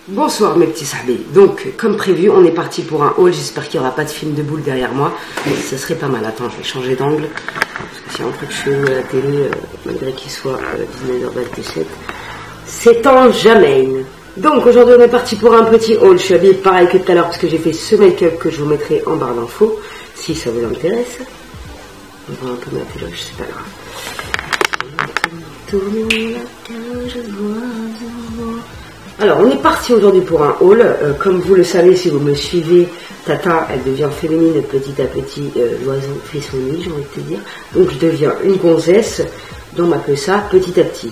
Bonsoir mes petits sahbés. Donc comme prévu on est parti pour un haul. J'espère qu'il n'y aura pas de film de boule derrière moi, mais ça serait pas mal. Attends, je vais changer d'angle parce que c'est un truc chelou à la télé, malgré qu'il soit 19h27, c'est en jamais. Donc aujourd'hui on est parti pour un petit haul. Je suis habillée pareil que tout à l'heure parce que j'ai fait ce make-up que je vous mettrai en barre d'infos si ça vous intéresse. On va un peu ma péloche, c'est pas grave. Alors on est parti aujourd'hui pour un haul. Comme vous le savez si vous me suivez, Tata elle devient féminine petit à petit, l'oiseau fait son nid, j'ai envie de te dire. Donc je deviens une gonzesse, on m'appelle ça petit à petit.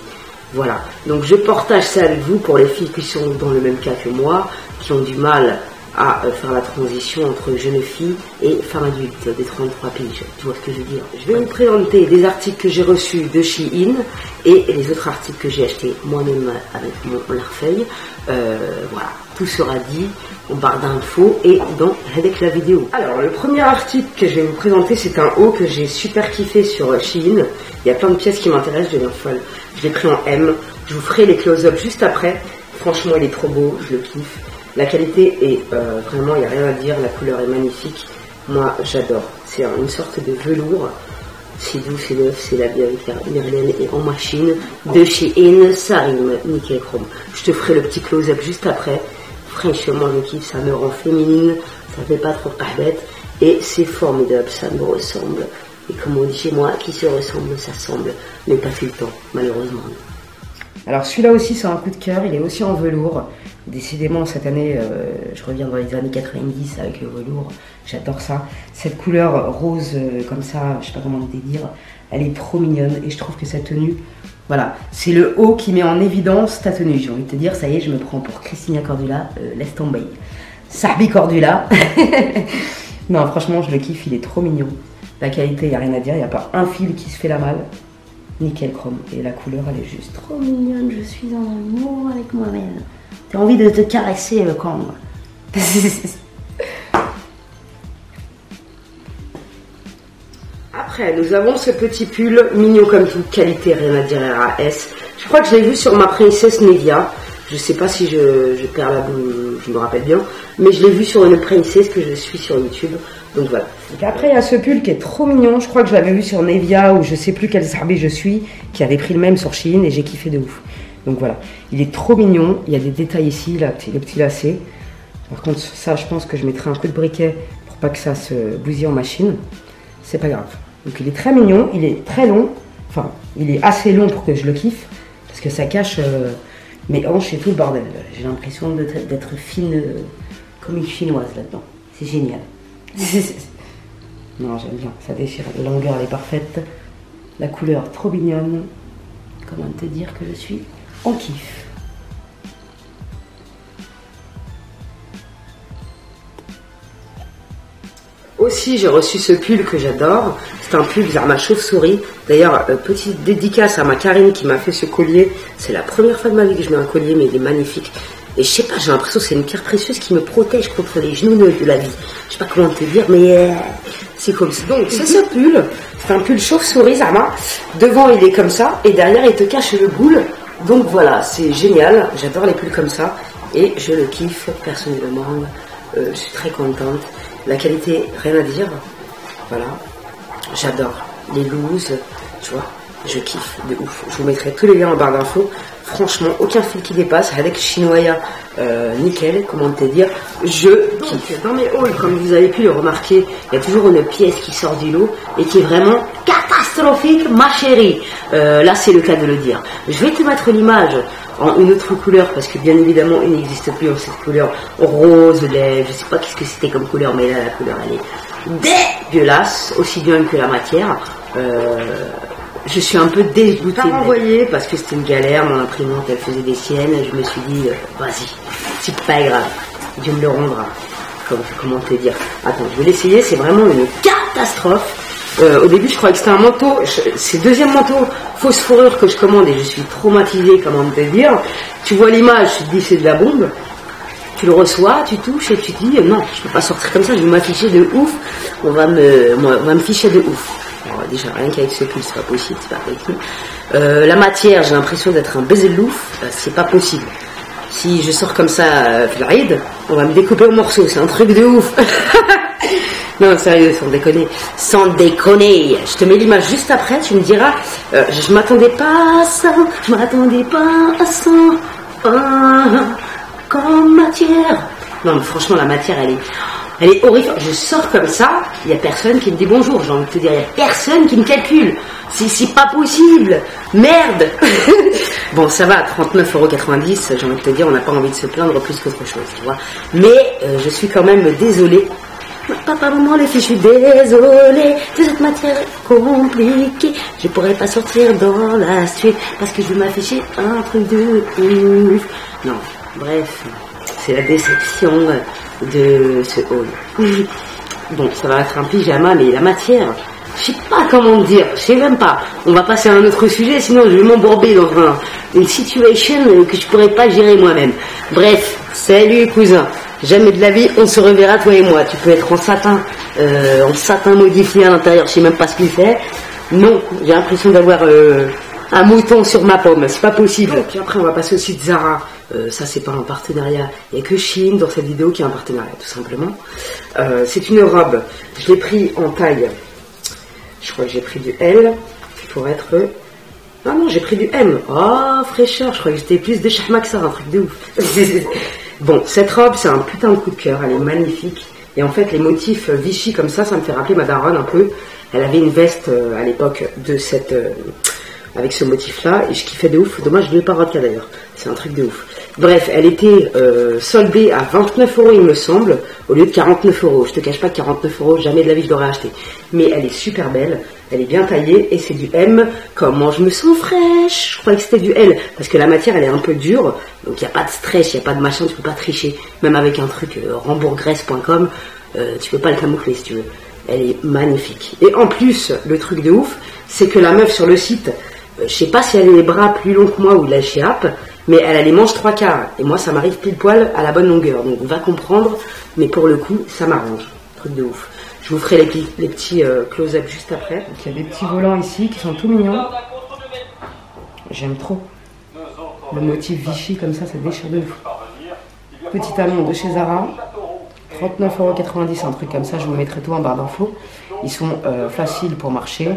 Voilà, donc je partage ça avec vous pour les filles qui sont dans le même cas que moi, qui ont du mal à faire la transition entre jeune fille et femme adulte des 33 piges, tu vois ce que je veux dire. Je vais vous présenter des articles que j'ai reçus de Shein et les autres articles que j'ai achetés moi-même avec mon larfeuille. Voilà, tout sera dit en barre d'infos et dans avec la vidéo. Alors le premier article que je vais vous présenter, c'est un haut que j'ai super kiffé sur Shein. Il y a plein de pièces qui m'intéressent, je deviens folle. Je l'ai pris en M, je vous ferai les close-up juste après. Franchement il est trop beau, je le kiffe. La qualité est vraiment, il n'y a rien à dire, la couleur est magnifique. Moi, j'adore. C'est une sorte de velours. C'est doux, c'est neuf, c'est la avec Merlène et en machine de chez Shein. Ça rime, nickel chrome. Je te ferai le petit close-up juste après. Franchement, je kiffe, ça me rend féminine, ça fait pas trop bête et c'est formidable, ça me ressemble. Et comme on dit chez moi, qui se ressemble, ça semble. Mais pas tout le temps, malheureusement. Alors celui-là aussi c'est un coup de cœur, il est aussi en velours. Décidément cette année, je reviens dans les années 90 avec le velours, j'adore ça. Cette couleur rose comme ça, je sais pas comment te dire, elle est trop mignonne et je trouve que cette tenue, voilà, c'est le haut qui met en évidence ta tenue. J'ai envie de te dire, ça y est, je me prends pour Christina Cordula, laisse tomber. Sahbi Cordula. Non franchement je le kiffe, il est trop mignon. La qualité, il n'y a rien à dire, il n'y a pas un fil qui se fait la malle. Nickel chrome. Et la couleur, elle est juste trop mignonne. Je suis en amour avec moi-même. T'as envie de te caresser le camp. Après, nous avons ce petit pull mignon comme tout. Qualité, rien à dire, RAS. Je crois que je l'ai vu sur ma princesse Nevia. Je sais pas si je perds la boule, je me rappelle bien. Mais je l'ai vu sur une princesse que je suis sur YouTube. Donc voilà. Donc après il y a ce pull qui est trop mignon. Je crois que je l'avais vu sur Nevia ou je sais plus quel sahbi je suis, qui avait pris le même sur Shein et j'ai kiffé de ouf. Donc voilà, il est trop mignon. Il y a des détails ici, là, le petit lacet. Par contre ça je pense que je mettrai un coup de briquet pour pas que ça se bousille en machine. C'est pas grave. Donc il est très mignon, il est très long. Enfin il est assez long pour que je le kiffe. Parce que ça cache mes hanches et tout le bordel. J'ai l'impression d'être fine comme une chinoise là-dedans. C'est génial. Non, j'aime bien, ça déchire. La longueur, elle est parfaite. La couleur, trop mignonne. Comment te dire que je suis en kiff. Aussi, j'ai reçu ce pull que j'adore. C'est un pull ma chauve-souris. D'ailleurs, petite dédicace à ma Karine qui m'a fait ce collier. C'est la première fois de ma vie que je mets un collier, mais il est magnifique. Et je sais pas, j'ai l'impression que c'est une pierre précieuse qui me protège contre les genoux de la vie. Je sais pas comment te dire, mais c'est comme ça. Donc c'est ce pull, c'est un pull chauve-souris, Zama. Devant il est comme ça, et derrière il te cache le boule. Donc voilà, c'est génial, j'adore les pulls comme ça. Et je le kiffe personnellement, je suis très contente. La qualité, rien à dire, voilà. J'adore les looses, tu vois, je kiffe de ouf. Je vous mettrai tous les liens en barre d'infos. Franchement, aucun fil qui dépasse, avec chinois, nickel, comment te dire, je kiffe. Dans mes hauls, comme vous avez pu le remarquer, il y a toujours une pièce qui sort du lot et qui est vraiment catastrophique, ma chérie. Là, c'est le cas de le dire. Je vais te mettre l'image en une autre couleur parce que bien évidemment, il n'existe plus en cette couleur rose, lait, je sais pas qu'est-ce que c'était comme couleur, mais là, la couleur, elle est dégueulasse, aussi bien que la matière. Je suis un peu dégoûtée. Pas renvoyé parce que c'était une galère, mon imprimante elle faisait des siennes, et je me suis dit, vas-y, c'est pas grave, Dieu me le rendra. Comment te dire. Attends, je vais l'essayer, c'est vraiment une catastrophe. Au début je croyais que c'était un manteau, c'est le deuxième manteau fausse fourrure que je commande et je suis traumatisée, comment te dire. Tu vois l'image, tu te dis c'est de la bombe, tu le reçois, tu touches et tu te dis non, je peux pas sortir comme ça, je vais m'afficher de ouf, on va me ficher de ouf. Alors, déjà rien qu'avec ce pull c'est pas possible, c'est pas possible. La matière, j'ai l'impression d'être un baiser de louf, c'est pas possible. Si je sors comme ça, Floride, on va me découper en morceaux, c'est un truc de ouf. Non, sérieux, sans déconner. Sans déconner. Je te mets l'image juste après, tu me diras, je m'attendais pas à ça, je m'attendais pas à ça. Comme matière. Non, mais franchement, la matière, elle est horrible. Je sors comme ça, il n'y a personne qui me dit bonjour. J'ai envie de te dire, il n'y a personne qui me calcule. C'est pas possible. Merde. Bon, ça va, 39,90 €, j'ai envie de te dire, on n'a pas envie de se plaindre plus qu'autre chose, tu vois. Mais je suis quand même désolée. Papa, maman, les filles, je suis désolée de cette matière compliquée. Je pourrais pas sortir dans la suite parce que je vais m'afficher un truc de ouf. Non, bref, c'est la déception de ce haul. Bon, ça va être un pyjama, mais la matière, je sais pas comment dire, je sais même pas. On va passer à un autre sujet, sinon je vais m'embourber dans une situation que je pourrais pas gérer moi-même. Bref, salut cousin. Jamais de la vie, on se reverra toi et moi. Tu peux être en satin modifié à l'intérieur, je sais même pas ce qu'il fait. Non, j'ai l'impression d'avoir un mouton sur ma pomme, c'est pas possible. Puis après on va passer au site Zara. Ça c'est pas un partenariat, il n'y a que Shein dans cette vidéo qui a un partenariat tout simplement. C'est une robe, je l'ai pris en taille, je crois que j'ai pris du L pour être... Ah non, j'ai pris du M. Oh fraîcheur, je crois que j'étais plus de Shahma que ça, un truc de ouf. Bon, cette robe c'est un putain de coup de cœur, elle est magnifique. Et en fait les motifs Vichy comme ça me fait rappeler ma daronne un peu. Elle avait une veste à l'époque de cette... avec ce motif-là, et je kiffais de ouf. Dommage, je ne l'ai pas retenir d'ailleurs. C'est un truc de ouf. Bref, elle était soldée à 29 €, il me semble, au lieu de 49 €. Je te cache pas que 49 €, jamais de la vie je l'aurais acheté. Mais elle est super belle, elle est bien taillée, et c'est du M. Comment je me sens fraîche. Je croyais que c'était du L, parce que la matière, elle est un peu dure, donc il n'y a pas de stress, il n'y a pas de machin, tu peux pas tricher. Même avec un truc rembourgresse.com, tu peux pas le camoufler si tu veux. Elle est magnifique. Et en plus, le truc de ouf, c'est que la meuf sur le site... je sais pas si elle a les bras plus longs que moi ou de la chiappe, mais elle a les manches 3/4. Et moi, ça m'arrive pile poil à la bonne longueur. Donc, on va comprendre, mais pour le coup, ça m'arrange. Truc de ouf. Je vous ferai les petits close-up juste après. Donc, il y a des petits volants ici qui sont tout mignons. J'aime trop. Le motif Vichy comme ça déchire de ouf. Petit talon de chez Zara. 39,90 €, un truc comme ça. Je vous mettrai tout en barre d'infos. Ils sont faciles pour marcher.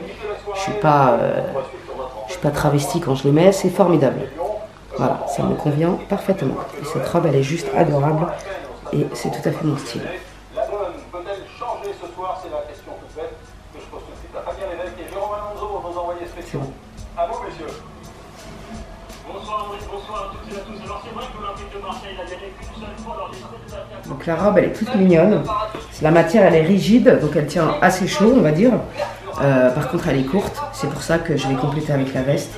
Je suis pas travesti quand je les mets, c'est formidable. Voilà, ça me convient parfaitement. Et cette robe, elle est juste adorable et c'est tout à fait mon style. La donne peut-elle changer ce soir? C'est la question toute faite que je pose tout de suite à Fabien Lévesque et Jérôme Alonso, nos envoyés spéciaux. À vous, messieurs. Bonsoir, bonsoir à toutes et à tous. Alors, c'est vrai que l'Olympique de Marseille l'a gagné qu'une seule fois lors des Jeux. Donc la robe, elle est toute mignonne. La matière, elle est rigide, donc elle tient assez chaud, on va dire. Par contre elle est courte, c'est pour ça que je vais compléter avec la veste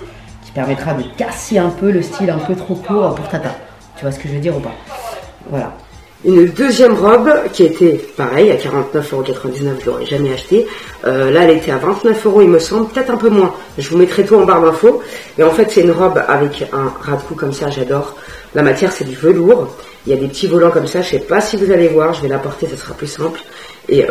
qui permettra de casser un peu le style un peu trop court pour Tata. Tu vois ce que je veux dire ou pas? Voilà. Une deuxième robe qui était pareil à 49,99 €, je l'aurais jamais acheté. Là elle était à 29 € il me semble, peut-être un peu moins. Je vous mettrai tout en barre d'infos. Et en fait c'est une robe avec un ras de cou comme ça, j'adore. La matière c'est du velours. Il y a des petits volants comme ça, je sais pas si vous allez voir, je vais la porter, ça sera plus simple. Et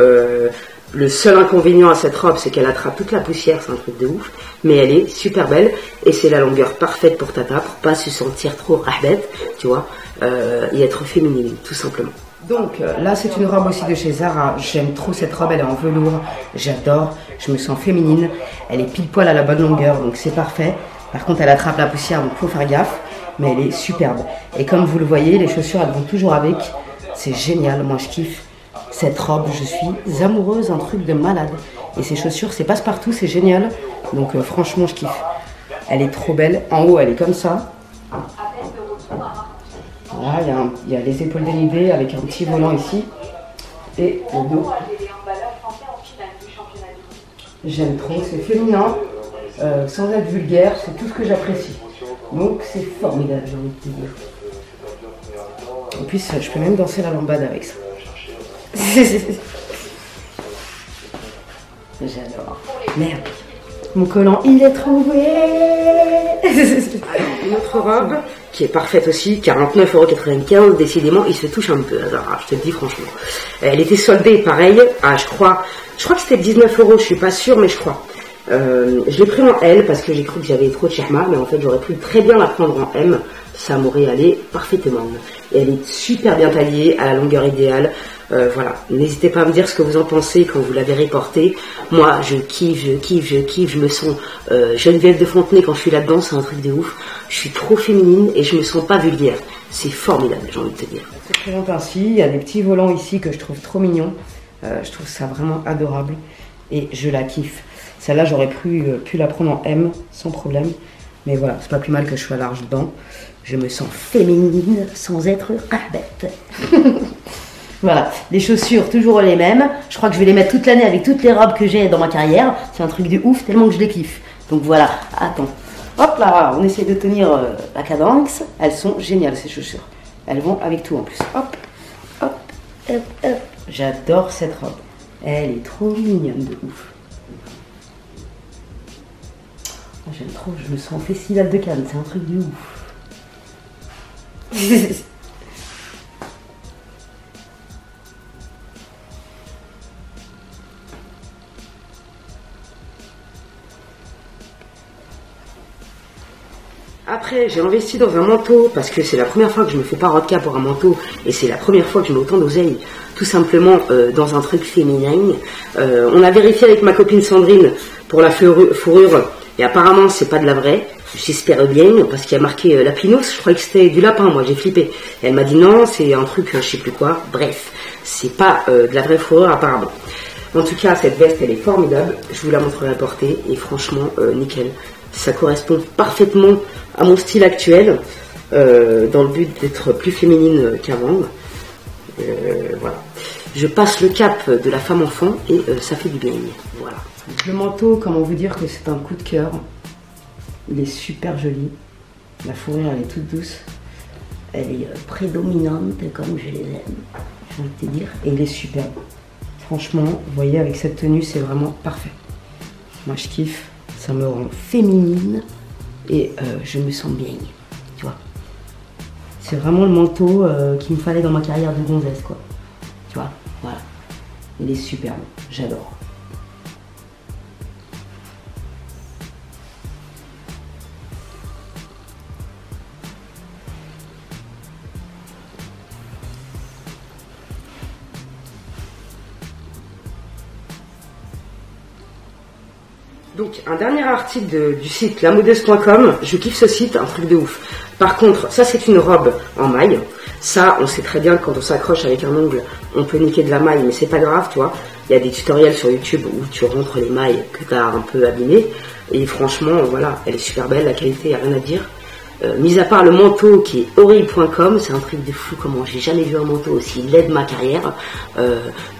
le seul inconvénient à cette robe, c'est qu'elle attrape toute la poussière, c'est un truc de ouf, mais elle est super belle, et c'est la longueur parfaite pour Tata, pour pas se sentir trop rahbet, tu vois, et être féminine, tout simplement. Donc là, c'est une robe aussi de chez Zara, j'aime trop cette robe, elle est en velours, j'adore, je me sens féminine, elle est pile poil à la bonne longueur, donc c'est parfait. Par contre, elle attrape la poussière, donc faut faire gaffe, mais elle est superbe. Et comme vous le voyez, les chaussures, elles vont toujours avec, c'est génial, moi je kiffe. Cette robe, je suis amoureuse, un truc de malade. Et ces chaussures, c'est passe-partout, c'est génial. Donc franchement, je kiffe. Elle est trop belle. En haut, elle est comme ça. Là, il y a les épaules dénudées avec un petit volant ici. Et le dos. J'aime trop, c'est féminin, sans être vulgaire, c'est tout ce que j'apprécie. Donc c'est formidable, j'ai envie de te dire. En plus, je peux même danser la lambada avec ça. J'adore. Merde. Mon collant, il est trouvé. Alors, une autre robe qui est parfaite aussi, 49,95 €. Décidément, il se touche un peu, Zara, je te le dis franchement. Elle était soldée, pareil, à je crois que c'était 19 €, je suis pas sûre, mais je crois. Je l'ai pris en L parce que j'ai cru que j'avais trop de Sherma, mais en fait, j'aurais pu très bien la prendre en M. ça m'aurait allé parfaitement. Et elle est super bien taillée, à la longueur idéale. Voilà, n'hésitez pas à me dire ce que vous en pensez quand vous l'avez portée. Moi, je kiffe, je me sens Geneviève de Fontenay quand je suis là-dedans, c'est un truc de ouf. Je suis trop féminine et je me sens pas vulgaire. C'est formidable, j'ai envie de te dire. Elle se présente ainsi, il y a des petits volants ici que je trouve trop mignons. Je trouve ça vraiment adorable et je la kiffe. Celle-là, j'aurais pu la prendre en M sans problème. Mais voilà, c'est pas plus mal que je sois large dedans. Je me sens féminine sans être bête. Voilà, les chaussures toujours les mêmes. Je crois que je vais les mettre toute l'année avec toutes les robes que j'ai dans ma carrière. C'est un truc de ouf tellement que je les kiffe. Donc voilà, attends. Hop là, on essaie de tenir la cadence. Elles sont géniales ces chaussures. Elles vont avec tout en plus. Hop, hop, hop, hop. J'adore cette robe. Elle est trop mignonne de ouf. J'aime trop, je me sens au festival de Cannes, c'est un truc de ouf. Après, j'ai investi dans un manteau parce que c'est la première fois que je me fais pas rodka pour un manteau et c'est la première fois que je mets autant d'oseille, tout simplement dans un truc féminin. On a vérifié avec ma copine Sandrine pour la fourrure et apparemment c'est pas de la vraie. J'espère bien parce qu'il y a marqué lapinos, je croyais que c'était du lapin, moi j'ai flippé. Et elle m'a dit non, c'est un truc je sais plus quoi. Bref, c'est pas de la vraie fourrure apparemment. En tout cas, cette veste elle est formidable. Je vous la montrerai à porter et franchement nickel. Ça correspond parfaitement à mon style actuel, dans le but d'être plus féminine qu'avant. Voilà. Je passe le cap de la femme enfant et ça fait du bien. Voilà. Le manteau, comment vous dire que c'est un coup de cœur. Il est super joli. La fourrure, elle est toute douce. Elle est prédominante comme je les aime, j'ai envie de te dire. Et il est superbe. Franchement, vous voyez, avec cette tenue, c'est vraiment parfait. Moi, je kiffe. Ça me rend féminine et je me sens bien, tu vois. C'est vraiment le manteau qu'il me fallait dans ma carrière de gonzesse, quoi. Tu vois, voilà. Il est superbe, j'adore. Donc, un dernier article du site lamodeuse.com, je kiffe ce site, un truc de ouf. Par contre, ça c'est une robe en maille. Ça, on sait très bien que quand on s'accroche avec un ongle, on peut niquer de la maille, mais c'est pas grave, tu vois. Il y a des tutoriels sur YouTube où tu rentres les mailles que tu as un peu abîmées. Et franchement, voilà, elle est super belle, la qualité, il n'y a rien à dire. Mis à part le manteau qui est horrible.com, c'est un truc de fou, comment j'ai jamais vu un manteau aussi laid de ma carrière.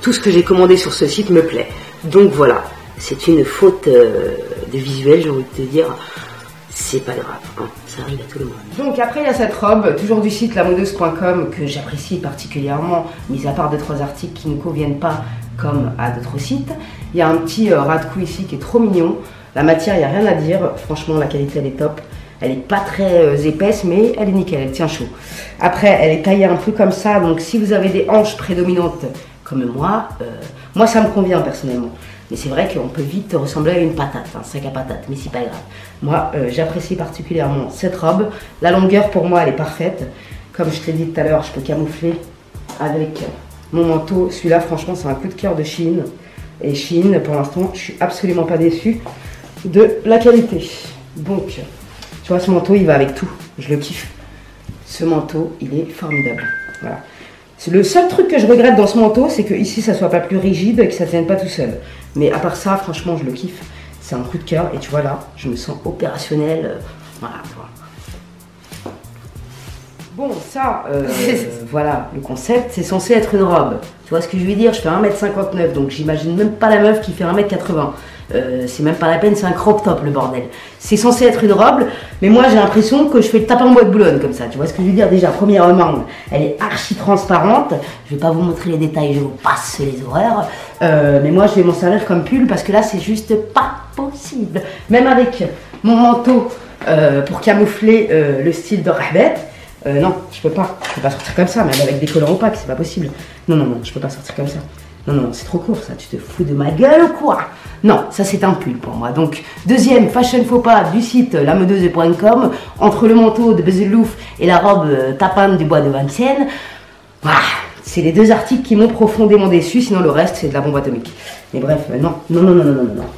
Tout ce que j'ai commandé sur ce site me plaît. Donc voilà. C'est une faute de visuel, j'ai envie de te dire. C'est pas grave, hein, ça arrive à tout le monde. Donc après, il y a cette robe, toujours du site lamodeuse.com, que j'apprécie particulièrement, mis à part 2-3 articles qui ne conviennent pas comme à d'autres sites. Il y a un petit ras de cou ici qui est trop mignon. La matière, il n'y a rien à dire. Franchement, la qualité, elle est top. Elle n'est pas très épaisse, mais elle est nickel, elle tient chaud. Après, elle est taillée un peu comme ça, donc si vous avez des hanches prédominantes comme moi, moi ça me convient personnellement. Mais c'est vrai qu'on peut vite ressembler à une patate, un sac à patates, mais c'est pas grave. Moi, j'apprécie particulièrement cette robe. La longueur, pour moi, elle est parfaite. Comme je te l'ai dit tout à l'heure, je peux camoufler avec mon manteau. Celui-là, franchement, c'est un coup de cœur de Shein. Et Shein, pour l'instant, je suis absolument pas déçue de la qualité. Donc, tu vois, ce manteau, il va avec tout. Je le kiffe. Ce manteau, il est formidable. Voilà. Le seul truc que je regrette dans ce manteau, c'est que ici ça soit pas plus rigide et que ça tienne pas tout seul. Mais à part ça, franchement, je le kiffe. C'est un coup de cœur et tu vois là, je me sens opérationnelle. Voilà. Bon, ça, voilà, le concept, c'est censé être une robe. Tu vois ce que je veux dire? Je fais 1m59, donc j'imagine même pas la meuf qui fait 1m80. C'est même pas la peine, c'est un crop top le bordel. C'est censé être une robe, mais moi j'ai l'impression que je fais le tapin en bois de Boulogne comme ça. Tu vois ce que je veux dire? Déjà, premièrement, elle est archi transparente. Je vais pas vous montrer les détails, je vous passe les horreurs. Mais moi je vais m'en servir comme pull parce que là c'est juste pas possible. Même avec mon manteau pour camoufler le style de Rahbet. Non, je peux pas sortir comme ça, même avec des collants opaques, c'est pas possible. Non, je peux pas sortir comme ça. Non, non, c'est trop court ça, tu te fous de ma gueule ou quoi? Non, ça c'est un pull pour moi. Donc, deuxième fashion faux pas du site lamedeuse.com, entre le manteau de Bezelouf et la robe tapane du bois de Vincennes. Voilà, c'est les deux articles qui m'ont profondément déçu, sinon le reste c'est de la bombe atomique. Mais bref, non.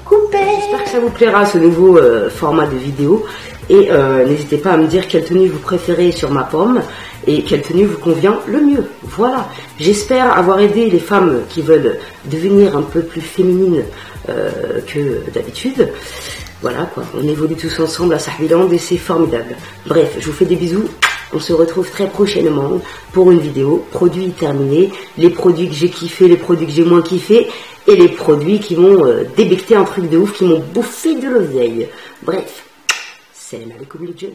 Coupez! J'espère que ça vous plaira ce nouveau format de vidéo. Et n'hésitez pas à me dire quelle tenue vous préférez sur ma pomme et quelle tenue vous convient le mieux. Voilà, j'espère avoir aidé les femmes qui veulent devenir un peu plus féminines que d'habitude. Voilà quoi, on évolue tous ensemble à Sahbiland et c'est formidable. Bref, je vous fais des bisous. On se retrouve très prochainement pour une vidéo, produits terminés, les produits que j'ai kiffé, les produits que j'ai moins kiffé et les produits qui m'ont débecté un truc de ouf, qui m'ont bouffé de l'oseille. Bref, salam alaikum les gens.